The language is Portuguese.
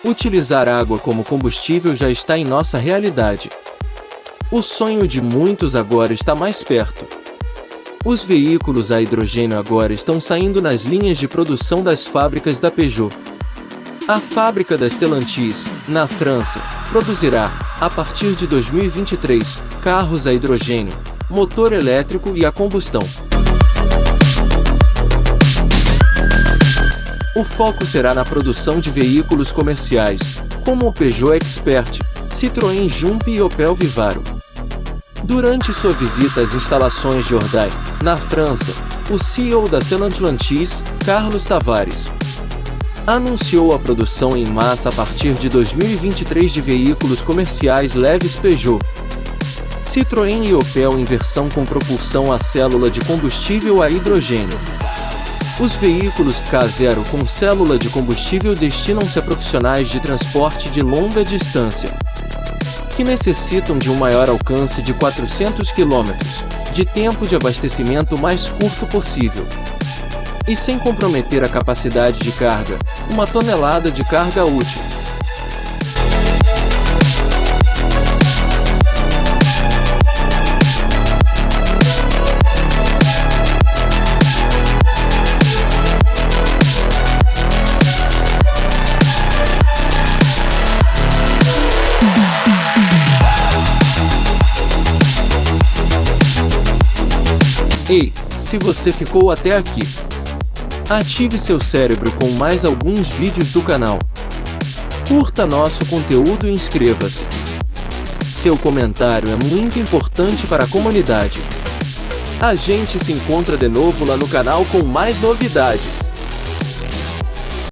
Utilizar água como combustível já está em nossa realidade. O sonho de muitos agora está mais perto. Os veículos a hidrogênio agora estão saindo nas linhas de produção das fábricas da Peugeot. A fábrica da Stellantis, na França, produzirá, a partir de 2023, carros a hidrogênio, motor elétrico e a combustão. O foco será na produção de veículos comerciais, como o Peugeot Expert, Citroën Jumpy e Opel Vivaro. Durante sua visita às instalações de Hyundai, na França, o CEO da Stellantis, Carlos Tavares, anunciou a produção em massa a partir de 2023 de veículos comerciais leves Peugeot, Citroën e Opel em versão com propulsão a célula de combustível a hidrogênio. Os veículos K0 com célula de combustível destinam-se a profissionais de transporte de longa distância, que necessitam de um maior alcance de 400 km, de tempo de abastecimento mais curto possível, e sem comprometer a capacidade de carga, 1 tonelada de carga útil. Ei, se você ficou até aqui, ative seu cérebro com mais alguns vídeos do canal. Curta nosso conteúdo e inscreva-se. Seu comentário é muito importante para a comunidade. A gente se encontra de novo lá no canal com mais novidades.